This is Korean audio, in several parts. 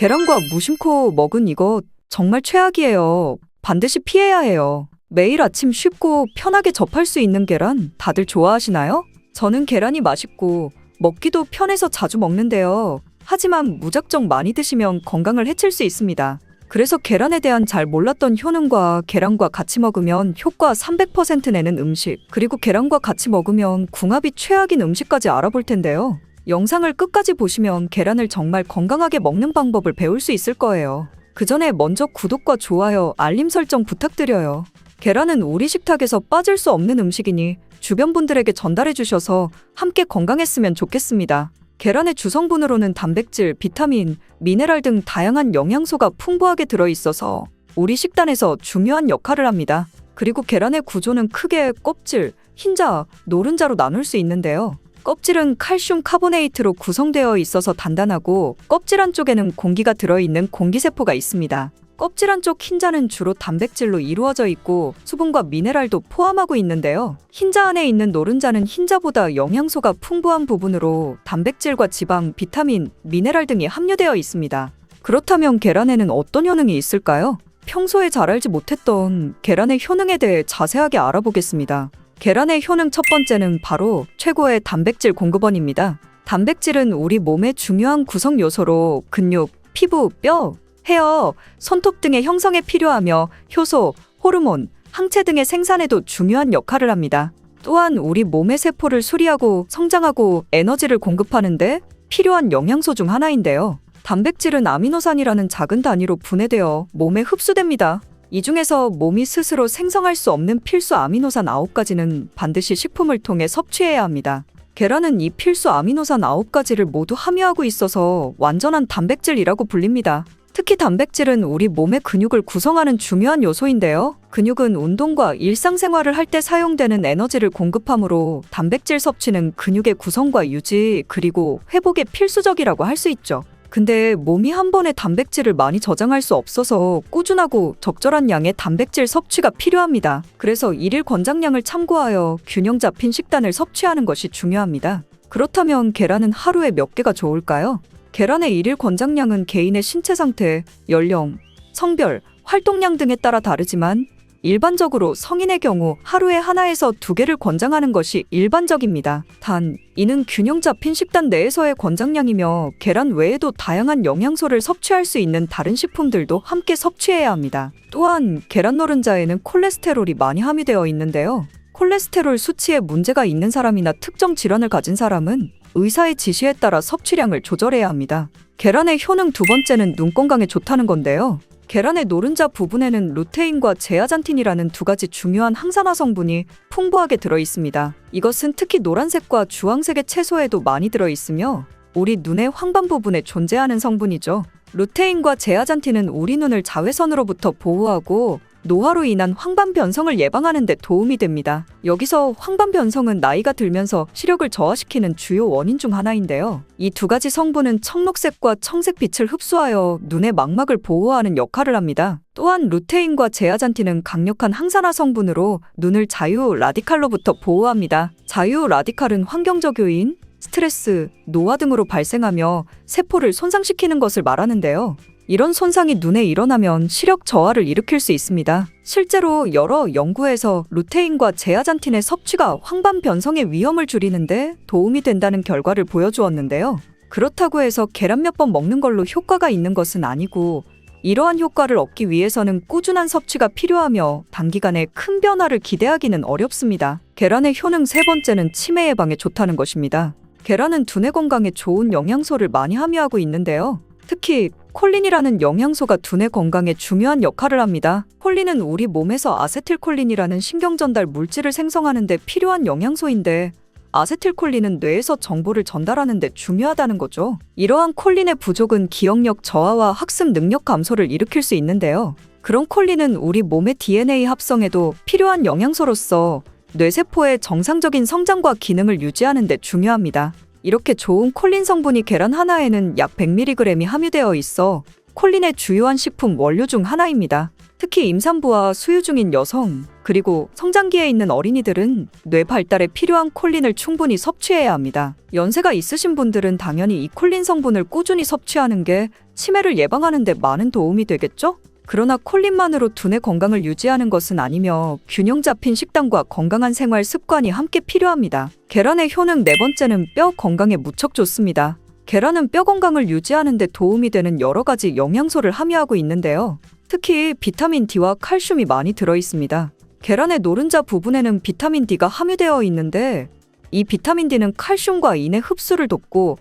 계란과 무심코 먹은 이거 정말 최악이에요. 반드시 피해야 해요. 매일 아침 쉽고 편하게 접할 수 있는 계란 다들 좋아하시나요? 저는 계란이 맛있고 먹기도 편해서 자주 먹는데요. 하지만 무작정 많이 드시면 건강을 해칠 수 있습니다. 그래서 계란에 대한 잘 몰랐던 효능과 계란과 같이 먹으면 효과 300% 내는 음식, 그리고 계란과 같이 먹으면 궁합이 최악인 음식까지 알아볼 텐데요. 영상을 끝까지 보시면 계란을 정말 건강하게 먹는 방법을 배울 수 있을 거예요. 그 전에 먼저 구독과 좋아요, 알림 설정 부탁드려요. 계란은 우리 식탁에서 빠질 수 없는 음식이니 주변 분들에게 전달해 주셔서 함께 건강했으면 좋겠습니다. 계란의 주성분으로는 단백질, 비타민, 미네랄 등 다양한 영양소가 풍부하게 들어있어서 우리 식단에서 중요한 역할을 합니다. 그리고 계란의 구조는 크게 껍질, 흰자, 노른자로 나눌 수 있는데요. 껍질은 칼슘 카보네이트로 구성되어 있어서 단단하고 껍질 안쪽에는 공기가 들어있는 공기세포가 있습니다. 껍질 안쪽 흰자는 주로 단백질로 이루어져 있고 수분과 미네랄도 포함하고 있는데요. 흰자 안에 있는 노른자는 흰자보다 영양소가 풍부한 부분으로 단백질과 지방, 비타민, 미네랄 등이 함유되어 있습니다. 그렇다면 계란에는 어떤 효능이 있을까요? 평소에 잘 알지 못했던 계란의 효능에 대해 자세하게 알아보겠습니다. 계란의 효능 첫 번째는 바로 최고의 단백질 공급원입니다. 단백질은 우리 몸의 중요한 구성 요소로 근육, 피부, 뼈, 헤어, 손톱 등의 형성에 필요하며 효소, 호르몬, 항체 등의 생산에도 중요한 역할을 합니다. 또한 우리 몸의 세포를 수리하고 성장하고 에너지를 공급하는데 필요한 영양소 중 하나인데요. 단백질은 아미노산이라는 작은 단위로 분해되어 몸에 흡수됩니다. 이 중에서 몸이 스스로 생성할 수 없는 필수 아미노산 9가지는 반드시 식품을 통해 섭취해야 합니다. 계란은 이 필수 아미노산 9가지를 모두 함유하고 있어서 완전한 단백질이라고 불립니다. 특히 단백질은 우리 몸의 근육을 구성하는 중요한 요소인데요. 근육은 운동과 일상생활을 할 때 사용되는 에너지를 공급하므로 단백질 섭취는 근육의 구성과 유지, 그리고 회복에 필수적이라고 할 수 있죠. 근데 몸이 한 번에 단백질을 많이 저장할 수 없어서 꾸준하고 적절한 양의 단백질 섭취가 필요합니다. 그래서 일일 권장량을 참고하여 균형 잡힌 식단을 섭취하는 것이 중요합니다. 그렇다면 계란은 하루에 몇 개가 좋을까요? 계란의 일일 권장량은 개인의 신체 상태, 연령, 성별, 활동량 등에 따라 다르지만 일반적으로 성인의 경우 하루에 하나에서 2개를 권장하는 것이 일반적입니다. 단, 이는 균형 잡힌 식단 내에서의 권장량이며 계란 외에도 다양한 영양소를 섭취할 수 있는 다른 식품들도 함께 섭취해야 합니다. 또한 계란 노른자에는 콜레스테롤이 많이 함유되어 있는데요. 콜레스테롤 수치에 문제가 있는 사람이나 특정 질환을 가진 사람은 의사의 지시에 따라 섭취량을 조절해야 합니다. 계란의 효능 두 번째는 눈 건강에 좋다는 건데요. 계란의 노른자 부분에는 루테인과 제아잔틴이라는 2가지 중요한 항산화 성분이 풍부하게 들어있습니다. 이것은 특히 노란색과 주황색의 채소에도 많이 들어있으며 우리 눈의 황반 부분에 존재하는 성분이죠. 루테인과 제아잔틴은 우리 눈을 자외선으로부터 보호하고 노화로 인한 황반 변성을 예방하는 데 도움이 됩니다. 여기서 황반 변성은 나이가 들면서 시력을 저하시키는 주요 원인 중 하나인데요. 이 2가지 성분은 청록색과 청색 빛을 흡수하여 눈의 망막을 보호하는 역할을 합니다. 또한 루테인과 제아잔틴은 강력한 항산화 성분으로 눈을 자유 라디칼로부터 보호합니다. 자유 라디칼은 환경적 요인, 스트레스, 노화 등으로 발생하며 세포를 손상시키는 것을 말하는데요. 이런 손상이 눈에 일어나면 시력 저하를 일으킬 수 있습니다. 실제로 여러 연구에서 루테인과 제아잔틴의 섭취가 황반 변성의 위험을 줄이는데 도움이 된다는 결과를 보여주었는데요. 그렇다고 해서 계란 몇 번 먹는 걸로 효과가 있는 것은 아니고 이러한 효과를 얻기 위해서는 꾸준한 섭취가 필요하며 단기간에 큰 변화를 기대하기는 어렵습니다. 계란의 효능 세 번째는 치매 예방에 좋다는 것입니다. 계란은 두뇌 건강에 좋은 영양소를 많이 함유하고 있는데요. 특히 콜린이라는 영양소가 두뇌 건강에 중요한 역할을 합니다. 콜린은 우리 몸에서 아세틸콜린이라는 신경전달 물질을 생성하는 데 필요한 영양소인데 아세틸콜린은 뇌에서 정보를 전달하는 데 중요하다는 거죠. 이러한 콜린의 부족은 기억력 저하와 학습 능력 감소를 일으킬 수 있는데요. 그런 콜린은 우리 몸의 DNA 합성에도 필요한 영양소로서 뇌세포의 정상적인 성장과 기능을 유지하는 데 중요합니다. 이렇게 좋은 콜린 성분이 계란 하나에는 약 100mg이 함유되어 있어 콜린의 주요한 식품 원료 중 하나입니다. 특히 임산부와 수유 중인 여성, 그리고 성장기에 있는 어린이들은 뇌 발달에 필요한 콜린을 충분히 섭취해야 합니다. 연세가 있으신 분들은 당연히 이 콜린 성분을 꾸준히 섭취하는 게 치매를 예방하는 데 많은 도움이 되겠죠? 그러나 콜린만으로 두뇌 건강을 유지하는 것은 아니며 균형 잡힌 식단과 건강한 생활 습관이 함께 필요합니다. 계란의 효능 네 번째는 뼈 건강에 무척 좋습니다. 계란은 뼈 건강을 유지하는 데 도움이 되는 여러 가지 영양소를 함유하고 있는데요. 특히 비타민 D와 칼슘이 많이 들어 있습니다. 계란의 노른자 부분에는 비타민 D가 함유되어 있는데 이 비타민 D는 칼슘과 인의 흡수를 돕고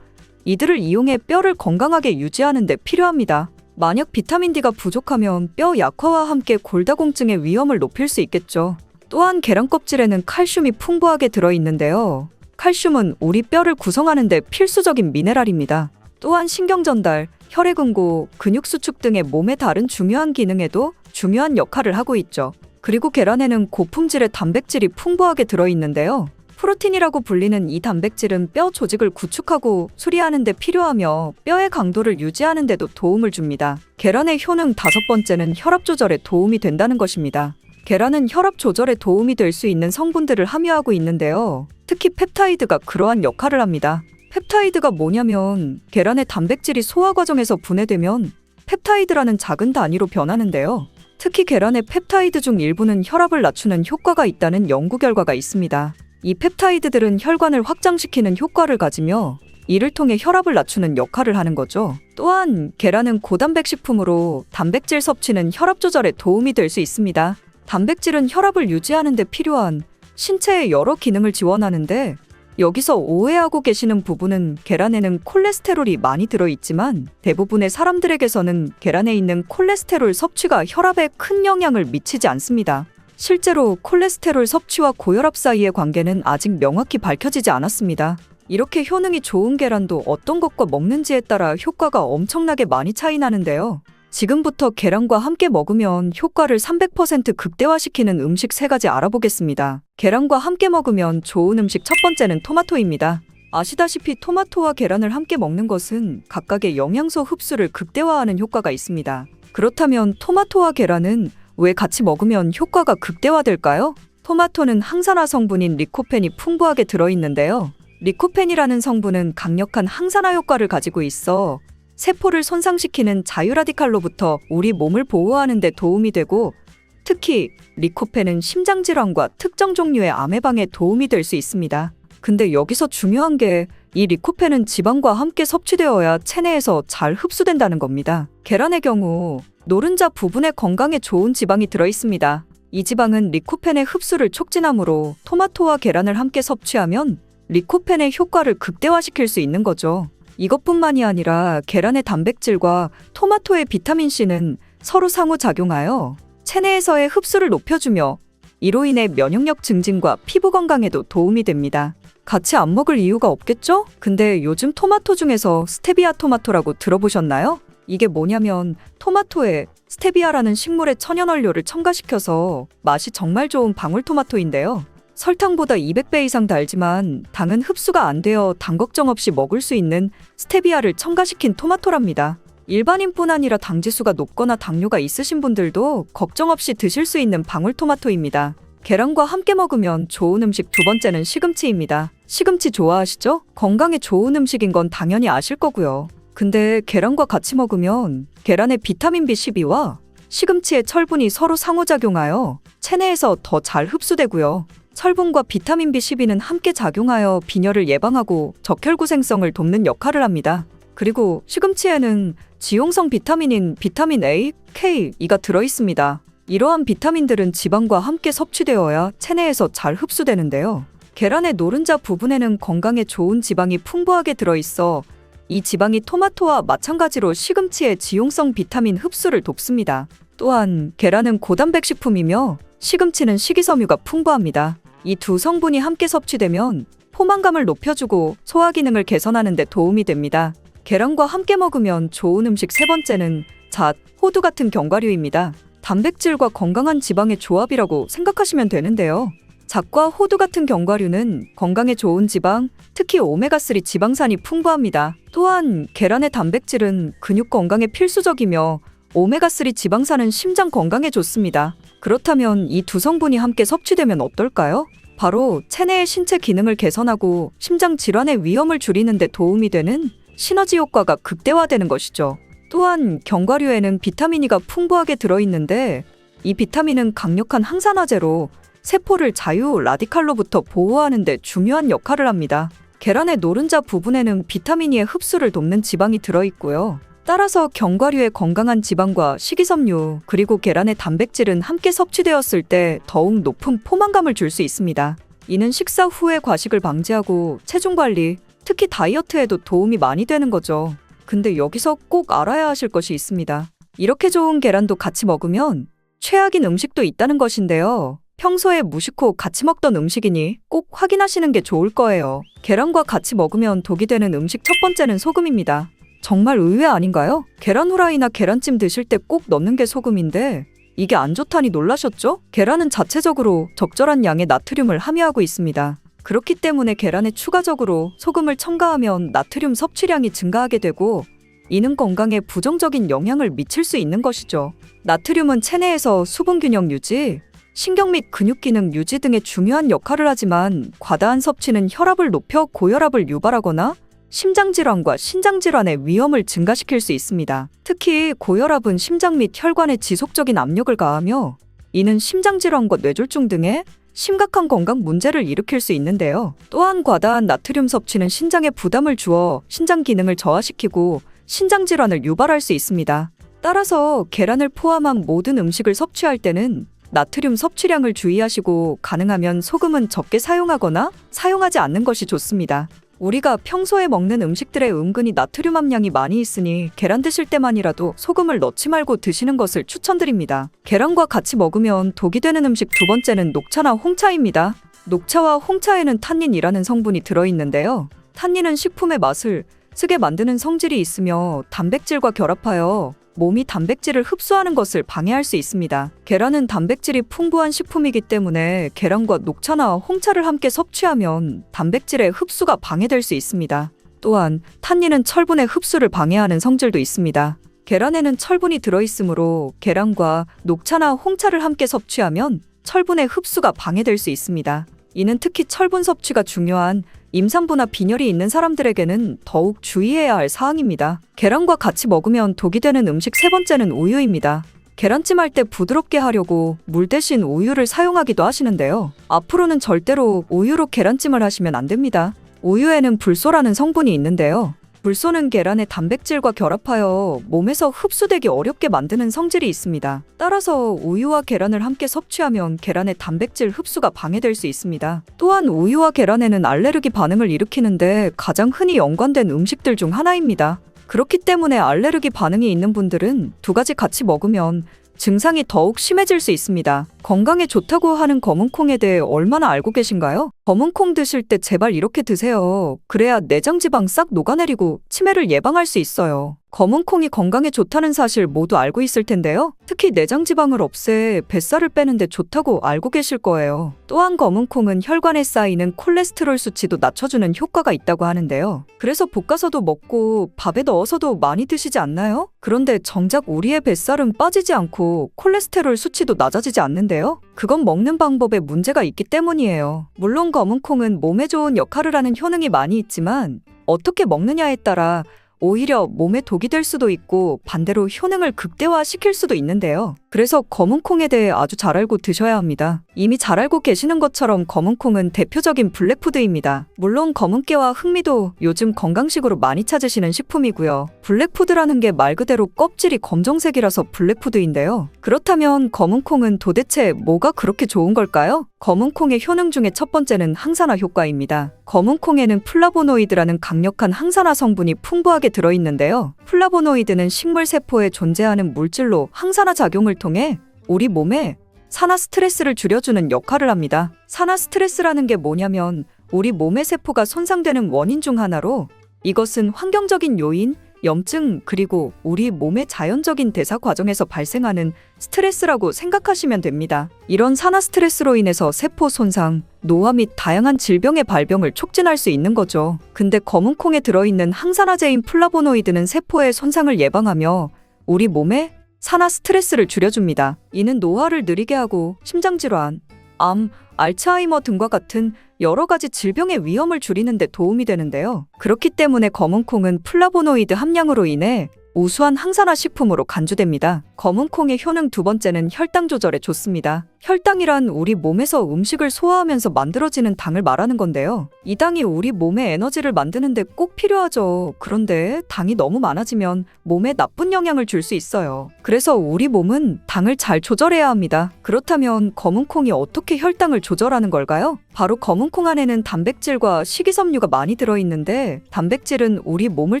이들을 이용해 뼈를 건강하게 유지하는 데 필요합니다. 만약 비타민 D가 부족하면 뼈 약화와 함께 골다공증의 위험을 높일 수 있겠죠. 또한 계란 껍질에는 칼슘이 풍부하게 들어있는데요. 칼슘은 우리 뼈를 구성하는 데 필수적인 미네랄입니다. 또한 신경 전달, 혈액응고, 근육 수축 등의 몸의 다른 중요한 기능에도 중요한 역할을 하고 있죠. 그리고 계란에는 고품질의 단백질이 풍부하게 들어있는데요. 프로틴이라고 불리는 이 단백질은 뼈 조직을 구축하고 수리하는 데 필요하며 뼈의 강도를 유지하는 데도 도움을 줍니다. 계란의 효능 다섯 번째는 혈압 조절에 도움이 된다는 것입니다. 계란은 혈압 조절에 도움이 될 수 있는 성분들을 함유하고 있는데요. 특히 펩타이드가 그러한 역할을 합니다. 펩타이드가 뭐냐면 계란의 단백질이 소화 과정에서 분해되면 펩타이드라는 작은 단위로 변하는데요. 특히 계란의 펩타이드 중 일부는 혈압을 낮추는 효과가 있다는 연구 결과가 있습니다. 이 펩타이드들은 혈관을 확장시키는 효과를 가지며 이를 통해 혈압을 낮추는 역할을 하는 거죠. 또한 계란은 고단백 식품으로 단백질 섭취는 혈압 조절에 도움이 될 수 있습니다. 단백질은 혈압을 유지하는 데 필요한 신체의 여러 기능을 지원하는데 여기서 오해하고 계시는 부분은 계란에는 콜레스테롤이 많이 들어있지만 대부분의 사람들에게서는 계란에 있는 콜레스테롤 섭취가 혈압에 큰 영향을 미치지 않습니다. 실제로 콜레스테롤 섭취와 고혈압 사이의 관계는 아직 명확히 밝혀지지 않았습니다. 이렇게 효능이 좋은 계란도 어떤 것과 먹는지에 따라 효과가 엄청나게 많이 차이 나는데요. 지금부터 계란과 함께 먹으면 효과를 300% 극대화시키는 음식 3가지 알아보겠습니다. 계란과 함께 먹으면 좋은 음식 첫 번째는 토마토입니다. 아시다시피 토마토와 계란을 함께 먹는 것은 각각의 영양소 흡수를 극대화하는 효과가 있습니다. 그렇다면 토마토와 계란은 왜 같이 먹으면 효과가 극대화될까요? 토마토는 항산화 성분인 리코펜이 풍부하게 들어있는데요. 리코펜이라는 성분은 강력한 항산화 효과를 가지고 있어 세포를 손상시키는 자유라디칼로부터 우리 몸을 보호하는 데 도움이 되고 특히 리코펜은 심장질환과 특정 종류의 암 예방에 도움이 될 수 있습니다. 근데 여기서 중요한 게 이 리코펜은 지방과 함께 섭취되어야 체내에서 잘 흡수된다는 겁니다. 계란의 경우 노른자 부분에 건강에 좋은 지방이 들어있습니다. 이 지방은 리코펜의 흡수를 촉진하므로 토마토와 계란을 함께 섭취하면 리코펜의 효과를 극대화시킬 수 있는 거죠. 이것뿐만이 아니라 계란의 단백질과 토마토의 비타민C는 서로 상호작용하여 체내에서의 흡수를 높여주며 이로 인해 면역력 증진과 피부 건강에도 도움이 됩니다. 같이 안 먹을 이유가 없겠죠? 근데 요즘 토마토 중에서 스테비아 토마토라고 들어보셨나요? 이게 뭐냐면 토마토에 스테비아라는 식물의 천연원료를 첨가시켜서 맛이 정말 좋은 방울토마토인데요. 설탕보다 200배 이상 달지만 당은 흡수가 안 되어 당 걱정 없이 먹을 수 있는 스테비아를 첨가시킨 토마토랍니다. 일반인뿐 아니라 당지수가 높거나 당뇨가 있으신 분들도 걱정 없이 드실 수 있는 방울토마토입니다. 계란과 함께 먹으면 좋은 음식 두 번째는 시금치입니다. 시금치 좋아하시죠? 건강에 좋은 음식인 건 당연히 아실 거고요. 근데 계란과 같이 먹으면 계란의 비타민 B12와 시금치의 철분이 서로 상호작용하여 체내에서 더 잘 흡수되고요. 철분과 비타민 B12는 함께 작용하여 빈혈을 예방하고 적혈구생성을 돕는 역할을 합니다. 그리고 시금치에는 지용성 비타민인 비타민 A, K, E가 들어있습니다. 이러한 비타민들은 지방과 함께 섭취되어야 체내에서 잘 흡수되는데요. 계란의 노른자 부분에는 건강에 좋은 지방이 풍부하게 들어있어 이 지방이 토마토와 마찬가지로 시금치의 지용성 비타민 흡수를 돕습니다. 또한 계란은 고단백 식품이며 시금치는 식이섬유가 풍부합니다. 이 두 성분이 함께 섭취되면 포만감을 높여주고 소화 기능을 개선하는 데 도움이 됩니다. 계란과 함께 먹으면 좋은 음식 세 번째는 잣, 호두 같은 견과류입니다. 단백질과 건강한 지방의 조합이라고 생각하시면 되는데요. 잣과 호두 같은 견과류는 건강에 좋은 지방, 특히 오메가3 지방산이 풍부합니다. 또한 계란의 단백질은 근육 건강에 필수적이며 오메가3 지방산은 심장 건강에 좋습니다. 그렇다면 이 두 성분이 함께 섭취되면 어떨까요? 바로 체내의 신체 기능을 개선하고 심장 질환의 위험을 줄이는 데 도움이 되는 시너지 효과가 극대화되는 것이죠. 또한 견과류에는 비타민 E가 풍부하게 들어있는데 이 비타민은 강력한 항산화제로 세포를 자유 라디칼로부터 보호하는 데 중요한 역할을 합니다. 계란의 노른자 부분에는 비타민 E의 흡수를 돕는 지방이 들어있고요. 따라서 견과류의 건강한 지방과 식이섬유 그리고 계란의 단백질은 함께 섭취되었을 때 더욱 높은 포만감을 줄 수 있습니다. 이는 식사 후에 과식을 방지하고 체중 관리, 특히 다이어트에도 도움이 많이 되는 거죠. 근데 여기서 꼭 알아야 하실 것이 있습니다. 이렇게 좋은 계란도 같이 먹으면 최악인 음식도 있다는 것인데요. 평소에 무심코 같이 먹던 음식이니 꼭 확인하시는 게 좋을 거예요. 계란과 같이 먹으면 독이 되는 음식 첫 번째는 소금입니다. 정말 의외 아닌가요? 계란 후라이나 계란찜 드실 때 꼭 넣는 게 소금인데 이게 안 좋다니 놀라셨죠? 계란은 자체적으로 적절한 양의 나트륨을 함유하고 있습니다. 그렇기 때문에 계란에 추가적으로 소금을 첨가하면 나트륨 섭취량이 증가하게 되고 이는 건강에 부정적인 영향을 미칠 수 있는 것이죠. 나트륨은 체내에서 수분 균형 유지, 신경 및 근육 기능 유지 등의 중요한 역할을 하지만 과다한 섭취는 혈압을 높여 고혈압을 유발하거나 심장질환과 신장질환의 위험을 증가시킬 수 있습니다. 특히 고혈압은 심장 및 혈관에 지속적인 압력을 가하며 이는 심장질환과 뇌졸중 등의 심각한 건강 문제를 일으킬 수 있는데요. 또한 과다한 나트륨 섭취는 신장에 부담을 주어 신장 기능을 저하시키고 신장질환을 유발할 수 있습니다. 따라서 계란을 포함한 모든 음식을 섭취할 때는 나트륨 섭취량을 주의하시고 가능하면 소금은 적게 사용하거나 사용하지 않는 것이 좋습니다. 우리가 평소에 먹는 음식들에 은근히 나트륨 함량이 많이 있으니 계란 드실 때만이라도 소금을 넣지 말고 드시는 것을 추천드립니다. 계란과 같이 먹으면 독이 되는 음식 두 번째는 녹차나 홍차입니다. 녹차와 홍차에는 탄닌이라는 성분이 들어있는데요. 탄닌은 식품의 맛을 쓰게 만드는 성질이 있으며 단백질과 결합하여 몸이 단백질을 흡수하는 것을 방해할 수 있습니다. 계란은 단백질이 풍부한 식품이기 때문에 계란과 녹차나 홍차를 함께 섭취하면 단백질의 흡수가 방해될 수 있습니다. 또한 탄닌은 철분의 흡수를 방해하는 성질도 있습니다. 계란에는 철분이 들어있으므로 계란과 녹차나 홍차를 함께 섭취하면 철분의 흡수가 방해될 수 있습니다. 이는 특히 철분 섭취가 중요한 임산부나 빈혈이 있는 사람들에게는 더욱 주의해야 할 사항입니다. 계란과 같이 먹으면 독이 되는 음식 세 번째는 우유입니다. 계란찜 할 때 부드럽게 하려고 물 대신 우유를 사용하기도 하시는데요. 앞으로는 절대로 우유로 계란찜을 하시면 안 됩니다. 우유에는 불소라는 성분이 있는데요. 불소는 계란의 단백질과 결합하여 몸에서 흡수되기 어렵게 만드는 성질이 있습니다. 따라서 우유와 계란을 함께 섭취하면 계란의 단백질 흡수가 방해될 수 있습니다. 또한 우유와 계란에는 알레르기 반응을 일으키는데 가장 흔히 연관된 음식들 중 하나입니다. 그렇기 때문에 알레르기 반응이 있는 분들은 두 가지 같이 먹으면 증상이 더욱 심해질 수 있습니다. 건강에 좋다고 하는 검은콩에 대해 얼마나 알고 계신가요? 검은콩 드실 때 제발 이렇게 드세요. 그래야 내장 지방 싹 녹아내리고 치매를 예방할 수 있어요. 검은콩이 건강에 좋다는 사실 모두 알고 있을 텐데요. 특히 내장 지방을 없애 뱃살을 빼는데 좋다고 알고 계실 거예요. 또한 검은콩은 혈관에 쌓이는 콜레스테롤 수치도 낮춰주는 효과가 있다고 하는데요. 그래서 볶아서도 먹고 밥에 넣어서도 많이 드시지 않나요? 그런데 정작 우리의 뱃살은 빠지지 않고 콜레스테롤 수치도 낮아지지 않는데요. 그건 먹는 방법에 문제가 있기 때문이에요. 물론 검은콩은 몸에 좋은 역할을 하는 효능이 많이 있지만 어떻게 먹느냐에 따라 오히려 몸에 독이 될 수도 있고 반대로 효능을 극대화시킬 수도 있는데요. 그래서 검은콩에 대해 아주 잘 알고 드셔야 합니다. 이미 잘 알고 계시는 것처럼 검은콩은 대표적인 블랙푸드입니다. 물론 검은깨와 흑미도 요즘 건강식으로 많이 찾으시는 식품이고요. 블랙푸드라는 게 말 그대로 껍질이 검정색이라서 블랙푸드인데요. 그렇다면 검은콩은 도대체 뭐가 그렇게 좋은 걸까요? 검은콩의 효능 중에 첫 번째는 항산화 효과입니다. 검은콩에는 플라보노이드라는 강력한 항산화 성분이 풍부하게 들어있는데요. 플라보노이드는 식물 세포에 존재하는 물질로 항산화 작용을 통해 우리 몸에 산화 스트레스를 줄여주는 역할을 합니다. 산화 스트레스라는 게 뭐냐면 우리 몸의 세포가 손상되는 원인 중 하나로 이것은 환경적인 요인, 염증, 그리고 우리 몸의 자연적인 대사 과정에서 발생하는 스트레스라고 생각하시면 됩니다. 이런 산화 스트레스로 인해서 세포 손상, 노화 및 다양한 질병의 발병을 촉진할 수 있는 거죠. 근데 검은콩에 들어있는 항산화제인 플라보노이드는 세포의 손상을 예방하며 우리 몸에 산화 스트레스를 줄여줍니다. 이는 노화를 느리게 하고 심장질환, 암, 알츠하이머 등과 같은 여러 가지 질병의 위험을 줄이는 데 도움이 되는데요. 그렇기 때문에 검은콩은 플라보노이드 함량으로 인해 우수한 항산화 식품으로 간주됩니다. 검은 콩의 효능 두 번째는 혈당 조절에 좋습니다. 혈당이란 우리 몸에서 음식을 소화하면서 만들어지는 당을 말하는 건데요. 이 당이 우리 몸의 에너지를 만드는데 꼭 필요하죠. 그런데 당이 너무 많아지면 몸에 나쁜 영향을 줄 수 있어요. 그래서 우리 몸은 당을 잘 조절해야 합니다. 그렇다면 검은 콩이 어떻게 혈당을 조절하는 걸까요? 바로 검은 콩 안에는 단백질과 식이섬유가 많이 들어있는데, 단백질은 우리 몸을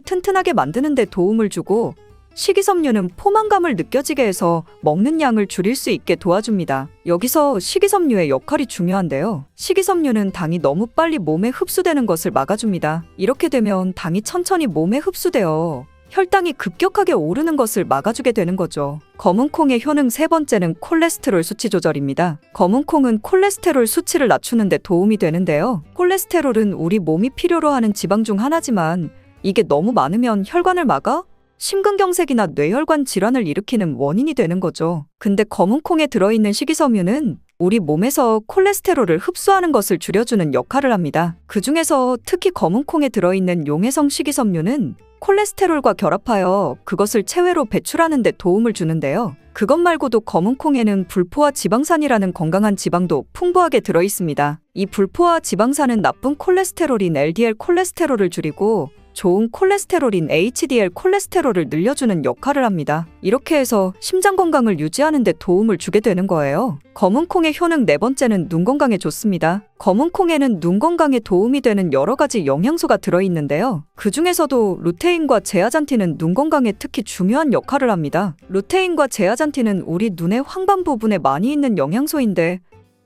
튼튼하게 만드는 데 도움을 주고, 식이섬유는 포만감을 느껴지게 해서 먹는 양을 줄일 수 있게 도와줍니다. 여기서 식이섬유의 역할이 중요한데요. 식이섬유는 당이 너무 빨리 몸에 흡수되는 것을 막아줍니다. 이렇게 되면 당이 천천히 몸에 흡수되어 혈당이 급격하게 오르는 것을 막아주게 되는 거죠. 검은 콩의 효능 세 번째는 콜레스테롤 수치 조절입니다. 검은 콩은 콜레스테롤 수치를 낮추는 데 도움이 되는데요. 콜레스테롤은 우리 몸이 필요로 하는 지방 중 하나지만, 이게 너무 많으면 혈관을 막아 심근경색이나 뇌혈관 질환을 일으키는 원인이 되는 거죠. 근데 검은 콩에 들어있는 식이섬유는 우리 몸에서 콜레스테롤을 흡수하는 것을 줄여주는 역할을 합니다. 그 중에서 특히 검은 콩에 들어있는 용해성 식이섬유는 콜레스테롤과 결합하여 그것을 체외로 배출하는 데 도움을 주는데요. 그것 말고도 검은 콩에는 불포화 지방산이라는 건강한 지방도 풍부하게 들어있습니다. 이 불포화 지방산은 나쁜 콜레스테롤인 LDL 콜레스테롤을 줄이고 좋은 콜레스테롤인 HDL 콜레스테롤을 늘려주는 역할을 합니다. 이렇게 해서 심장 건강을 유지하는 데 도움을 주게 되는 거예요. 검은 콩의 효능 네 번째는 눈 건강에 좋습니다. 검은 콩에는 눈 건강에 도움이 되는 여러 가지 영양소가 들어있는데요. 그 중에서도 루테인과 제아잔틴은 눈 건강에 특히 중요한 역할을 합니다. 루테인과 제아잔틴은 우리 눈의 황반 부분에 많이 있는 영양소인데,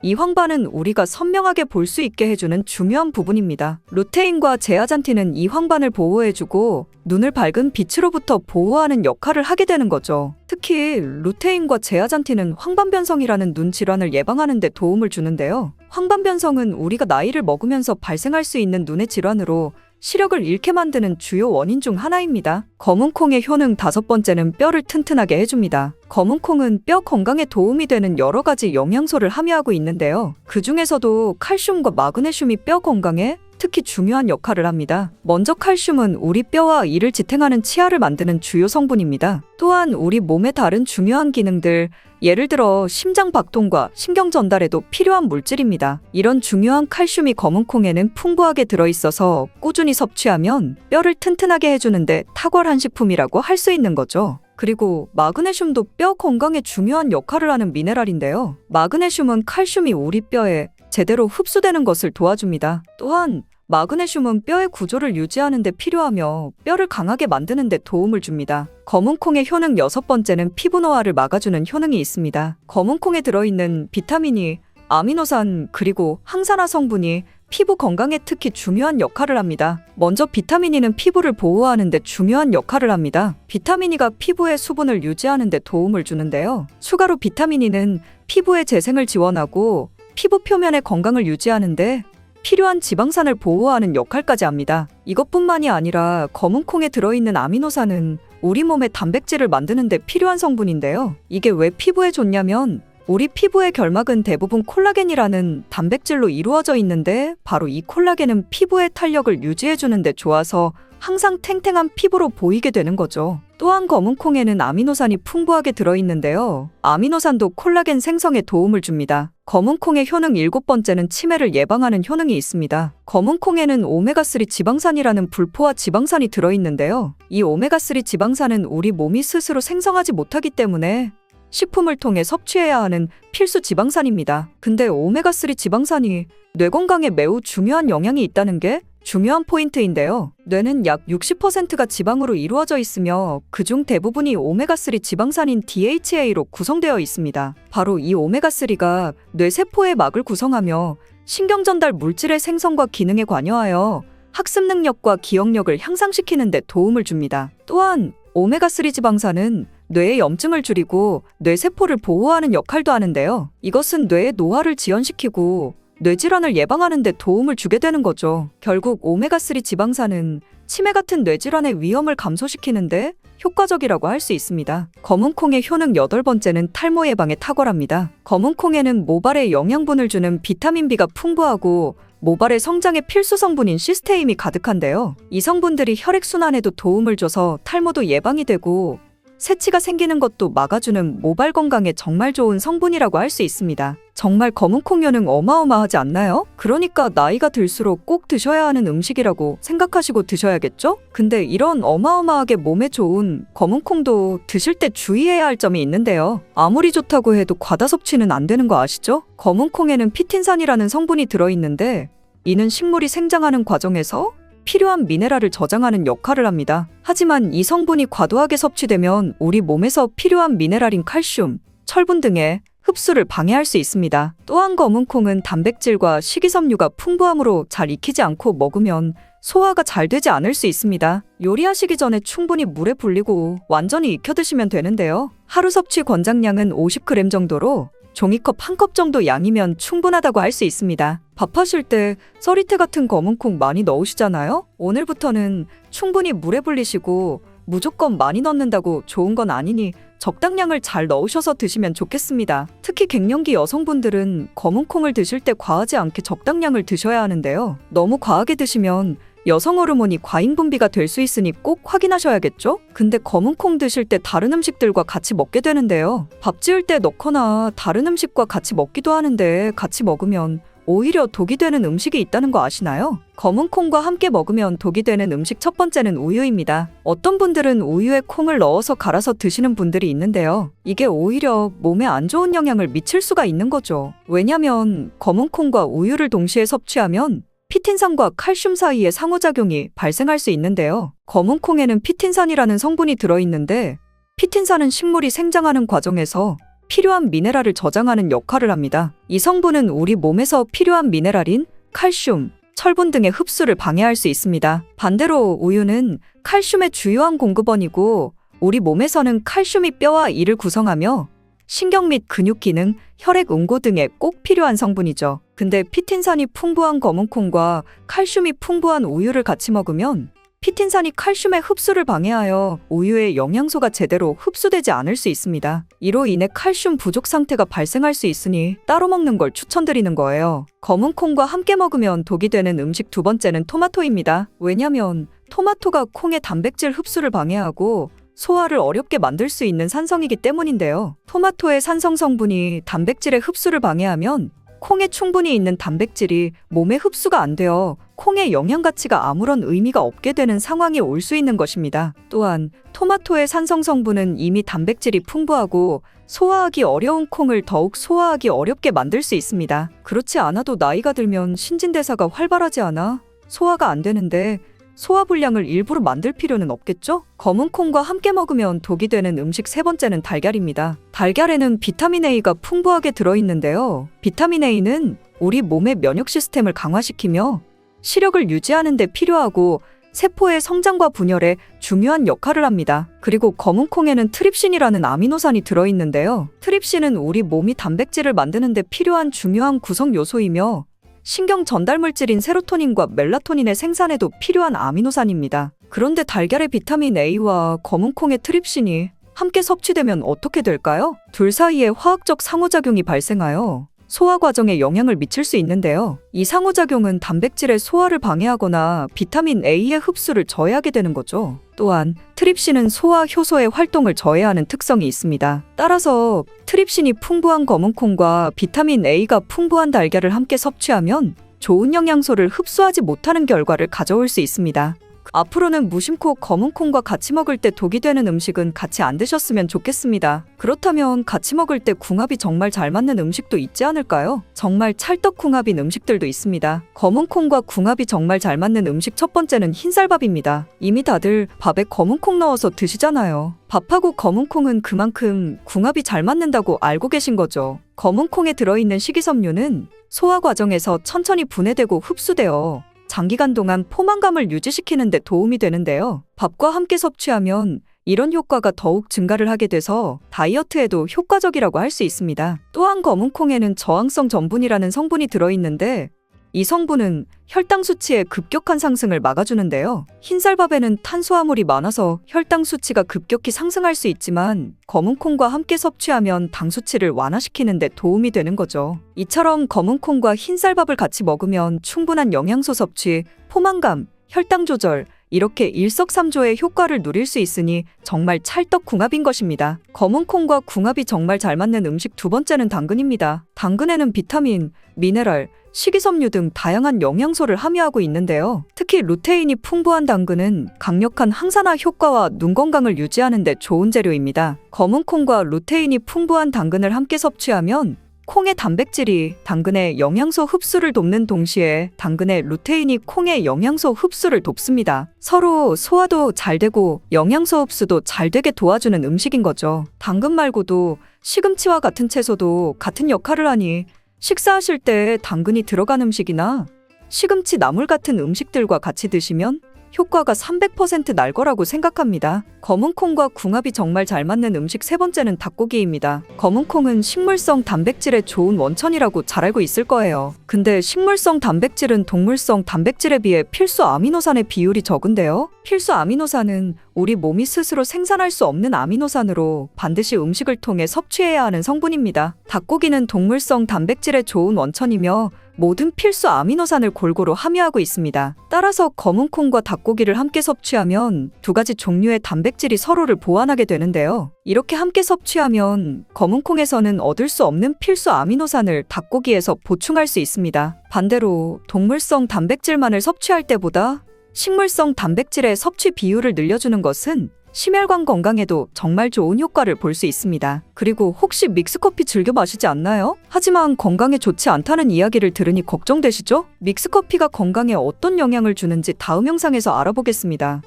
이 황반은 우리가 선명하게 볼 수 있게 해주는 중요한 부분입니다. 루테인과 제아잔틴은 이 황반을 보호해주고 눈을 밝은 빛으로부터 보호하는 역할을 하게 되는 거죠. 특히 루테인과 제아잔틴은 황반변성이라는 눈 질환을 예방하는 데 도움을 주는데요. 황반변성은 우리가 나이를 먹으면서 발생할 수 있는 눈의 질환으로 시력을 잃게 만드는 주요 원인 중 하나입니다. 검은 콩의 효능 다섯 번째는 뼈를 튼튼하게 해줍니다. 검은 콩은 뼈 건강에 도움이 되는 여러 가지 영양소를 함유하고 있는데요. 그 중에서도 칼슘과 마그네슘이 뼈 건강에 특히 중요한 역할을 합니다. 먼저 칼슘은 우리 뼈와 이를 지탱하는 치아를 만드는 주요 성분입니다. 또한 우리 몸의 다른 중요한 기능들, 예를 들어 심장 박동과 신경 전달에도 필요한 물질입니다. 이런 중요한 칼슘이 검은 콩에는 풍부하게 들어있어서 꾸준히 섭취하면 뼈를 튼튼하게 해주는데 탁월한 식품이라고 할 수 있는 거죠. 그리고 마그네슘도 뼈 건강에 중요한 역할을 하는 미네랄인데요. 마그네슘은 칼슘이 우리 뼈에 제대로 흡수되는 것을 도와줍니다. 또한 마그네슘은 뼈의 구조를 유지하는 데 필요하며 뼈를 강하게 만드는 데 도움을 줍니다. 검은 콩의 효능 여섯 번째는 피부 노화를 막아주는 효능이 있습니다. 검은 콩에 들어있는 비타민이, 아미노산, 그리고 항산화 성분이 피부 건강에 특히 중요한 역할을 합니다. 먼저 비타민 E는 피부를 보호하는 데 중요한 역할을 합니다. 비타민 E가 피부의 수분을 유지하는 데 도움을 주는데요. 추가로 비타민 E는 피부의 재생을 지원하고 피부 표면의 건강을 유지하는데 필요한 지방산을 보호하는 역할까지 합니다. 이것뿐만이 아니라 검은 콩에 들어있는 아미노산은 우리 몸의 단백질을 만드는 데 필요한 성분인데요. 이게 왜 피부에 좋냐면 우리 피부의 결막은 대부분 콜라겐이라는 단백질로 이루어져 있는데, 바로 이 콜라겐은 피부의 탄력을 유지해주는 데 좋아서 항상 탱탱한 피부로 보이게 되는 거죠. 또한 검은 콩에는 아미노산이 풍부하게 들어있는데요. 아미노산도 콜라겐 생성에 도움을 줍니다. 검은 콩의 효능 일곱 번째는 치매를 예방하는 효능이 있습니다. 검은 콩에는 오메가3 지방산이라는 불포화 지방산이 들어있는데요. 이 오메가3 지방산은 우리 몸이 스스로 생성하지 못하기 때문에 식품을 통해 섭취해야 하는 필수 지방산입니다. 근데 오메가3 지방산이 뇌 건강에 매우 중요한 영향이 있다는 게 중요한 포인트인데요. 뇌는 약 60%가 지방으로 이루어져 있으며 그중 대부분이 오메가3 지방산인 DHA로 구성되어 있습니다. 바로 이 오메가3가 뇌세포의 막을 구성하며 신경전달 물질의 생성과 기능에 관여하여 학습 능력과 기억력을 향상시키는 데 도움을 줍니다. 또한 오메가3 지방산은 뇌의 염증을 줄이고 뇌세포를 보호하는 역할도 하는데요. 이것은 뇌의 노화를 지연시키고 뇌질환을 예방하는 데 도움을 주게 되는 거죠. 결국 오메가3 지방산은 치매 같은 뇌질환의 위험을 감소시키는데 효과적이라고 할 수 있습니다. 검은 콩의 효능 여덟 번째는 탈모 예방에 탁월합니다. 검은 콩에는 모발에 영양분을 주는 비타민 B가 풍부하고 모발의 성장에 필수 성분인 시스테인이 가득한데요. 이 성분들이 혈액순환에도 도움을 줘서 탈모도 예방이 되고 새치가 생기는 것도 막아주는 모발 건강에 정말 좋은 성분이라고 할 수 있습니다. 정말 검은콩 효능 어마어마하지 않나요? 그러니까 나이가 들수록 꼭 드셔야 하는 음식이라고 생각하시고 드셔야겠죠? 근데 이런 어마어마하게 몸에 좋은 검은콩도 드실 때 주의해야 할 점이 있는데요. 아무리 좋다고 해도 과다 섭취는 안 되는 거 아시죠? 검은콩에는 피틴산이라는 성분이 들어있는데 이는 식물이 생장하는 과정에서 필요한 미네랄을 저장하는 역할을 합니다. 하지만 이 성분이 과도하게 섭취되면 우리 몸에서 필요한 미네랄인 칼슘, 철분 등의 흡수를 방해할 수 있습니다. 또한 검은콩은 단백질과 식이섬유가 풍부하므로 잘 익히지 않고 먹으면 소화가 잘 되지 않을 수 있습니다. 요리하시기 전에 충분히 물에 불리고 완전히 익혀 드시면 되는데요. 하루 섭취 권장량은 50g 정도로 종이컵 한 컵 정도 양이면 충분하다고 할 수 있습니다. 밥하실 때 썰이태 같은 검은콩 많이 넣으시잖아요? 오늘부터는 충분히 물에 불리시고 무조건 많이 넣는다고 좋은 건 아니니 적당량을 잘 넣으셔서 드시면 좋겠습니다. 특히 갱년기 여성분들은 검은콩을 드실 때 과하지 않게 적당량을 드셔야 하는데요. 너무 과하게 드시면 여성 호르몬이 과잉 분비가 될 수 있으니 꼭 확인하셔야겠죠? 근데 검은콩 드실 때 다른 음식들과 같이 먹게 되는데요. 밥 지을 때 넣거나 다른 음식과 같이 먹기도 하는데 같이 먹으면 오히려 독이 되는 음식이 있다는 거 아시나요? 검은콩과 함께 먹으면 독이 되는 음식 첫 번째는 우유입니다. 어떤 분들은 우유에 콩을 넣어서 갈아서 드시는 분들이 있는데요. 이게 오히려 몸에 안 좋은 영향을 미칠 수가 있는 거죠. 왜냐면 검은콩과 우유를 동시에 섭취하면 피틴산과 칼슘 사이에 상호작용이 발생할 수 있는데요. 검은콩에는 피틴산이라는 성분이 들어있는데 피틴산은 식물이 생장하는 과정에서 필요한 미네랄을 저장하는 역할을 합니다. 이 성분은 우리 몸에서 필요한 미네랄인 칼슘, 철분 등의 흡수를 방해할 수 있습니다. 반대로 우유는 칼슘의 주요한 공급원이고 우리 몸에서는 칼슘이 뼈와 이를 구성하며 신경 및 근육 기능, 혈액 응고 등에 꼭 필요한 성분이죠. 근데 피틴산이 풍부한 검은콩과 칼슘이 풍부한 우유를 같이 먹으면 피틴산이 칼슘의 흡수를 방해하여 우유의 영양소가 제대로 흡수되지 않을 수 있습니다. 이로 인해 칼슘 부족 상태가 발생할 수 있으니 따로 먹는 걸 추천드리는 거예요. 검은콩과 함께 먹으면 독이 되는 음식 두 번째는 토마토입니다. 왜냐면 토마토가 콩의 단백질 흡수를 방해하고 소화를 어렵게 만들 수 있는 산성이기 때문인데요. 토마토의 산성 성분이 단백질의 흡수를 방해하면 콩에 충분히 있는 단백질이 몸에 흡수가 안 되어 콩의 영양 가치가 아무런 의미가 없게 되는 상황이 올 수 있는 것입니다. 또한 토마토의 산성 성분은 이미 단백질이 풍부하고 소화하기 어려운 콩을 더욱 소화하기 어렵게 만들 수 있습니다. 그렇지 않아도 나이가 들면 신진대사가 활발하지 않아 소화가 안 되는데 소화불량을 일부러 만들 필요는 없겠죠? 검은콩과 함께 먹으면 독이 되는 음식 세 번째는 달걀입니다. 달걀에는 비타민 A가 풍부하게 들어있는데요. 비타민 A는 우리 몸의 면역 시스템을 강화시키며 시력을 유지하는 데 필요하고 세포의 성장과 분열에 중요한 역할을 합니다. 그리고 검은콩에는 트립신이라는 아미노산이 들어있는데요. 트립신은 우리 몸이 단백질을 만드는 데 필요한 중요한 구성 요소이며 신경 전달 물질인 세로토닌과 멜라토닌의 생산에도 필요한 아미노산입니다. 그런데 달걀의 비타민 A와 검은콩의 트립신이 함께 섭취되면 어떻게 될까요? 둘 사이에 화학적 상호작용이 발생하여 소화 과정에 영향을 미칠 수 있는데요. 이 상호작용은 단백질의 소화를 방해하거나 비타민 A의 흡수를 저해하게 되는 거죠. 또한 트립신은 소화 효소의 활동을 저해하는 특성이 있습니다. 따라서 트립신이 풍부한 검은콩과 비타민 A가 풍부한 달걀을 함께 섭취하면 좋은 영양소를 흡수하지 못하는 결과를 가져올 수 있습니다. 앞으로는 무심코 검은콩과 같이 먹을 때 독이 되는 음식은 같이 안 드셨으면 좋겠습니다. 그렇다면 같이 먹을 때 궁합이 정말 잘 맞는 음식도 있지 않을까요? 정말 찰떡궁합인 음식들도 있습니다. 검은콩과 궁합이 정말 잘 맞는 음식 첫 번째는 흰쌀밥입니다. 이미 다들 밥에 검은콩 넣어서 드시잖아요. 밥하고 검은콩은 그만큼 궁합이 잘 맞는다고 알고 계신 거죠. 검은콩에 들어있는 식이섬유는 소화 과정에서 천천히 분해되고 흡수되어 장기간 동안 포만감을 유지시키는 데 도움이 되는데요. 밥과 함께 섭취하면 이런 효과가 더욱 증가를 하게 돼서 다이어트에도 효과적이라고 할 수 있습니다. 또한 검은콩에는 저항성 전분이라는 성분이 들어있는데 이 성분은 혈당 수치의 급격한 상승을 막아주는데요. 흰쌀밥에는 탄수화물이 많아서 혈당 수치가 급격히 상승할 수 있지만 검은콩과 함께 섭취하면 당 수치를 완화시키는 데 도움이 되는 거죠. 이처럼 검은콩과 흰쌀밥을 같이 먹으면 충분한 영양소 섭취, 포만감, 혈당 조절, 이렇게 일석삼조의 효과를 누릴 수 있으니 정말 찰떡궁합인 것입니다. 검은콩과 궁합이 정말 잘 맞는 음식 두 번째는 당근입니다. 당근에는 비타민, 미네랄, 식이섬유 등 다양한 영양소를 함유하고 있는데요. 특히 루테인이 풍부한 당근은 강력한 항산화 효과와 눈 건강을 유지하는 데 좋은 재료입니다. 검은콩과 루테인이 풍부한 당근을 함께 섭취하면 콩의 단백질이 당근의 영양소 흡수를 돕는 동시에 당근의 루테인이 콩의 영양소 흡수를 돕습니다. 서로 소화도 잘 되고 영양소 흡수도 잘 되게 도와주는 음식인 거죠. 당근 말고도 시금치와 같은 채소도 같은 역할을 하니 식사하실 때 당근이 들어간 음식이나 시금치 나물 같은 음식들과 같이 드시면 효과가 300% 날 거라고 생각합니다. 검은콩과 궁합이 정말 잘 맞는 음식 세 번째는 닭고기입니다. 검은콩은 식물성 단백질의 좋은 원천이라고 잘 알고 있을 거예요. 근데 식물성 단백질은 동물성 단백질에 비해 필수 아미노산의 비율이 적은데요. 필수 아미노산은 우리 몸이 스스로 생산할 수 없는 아미노산으로 반드시 음식을 통해 섭취해야 하는 성분입니다. 닭고기는 동물성 단백질의 좋은 원천이며 모든 필수 아미노산을 골고루 함유하고 있습니다. 따라서 검은콩과 닭고기를 함께 섭취하면 두 가지 종류의 단백질이 서로를 보완하게 되는데요. 이렇게 함께 섭취하면 검은콩에서는 얻을 수 없는 필수 아미노산을 닭고기에서 보충할 수 있습니다. 반대로 동물성 단백질만을 섭취할 때보다 식물성 단백질의 섭취 비율을 늘려주는 것은 심혈관 건강에도 정말 좋은 효과를 볼 수 있습니다. 그리고 혹시 믹스커피 즐겨 마시지 않나요? 하지만 건강에 좋지 않다는 이야기를 들으니 걱정되시죠? 믹스커피가 건강에 어떤 영향을 주는지 다음 영상에서 알아보겠습니다.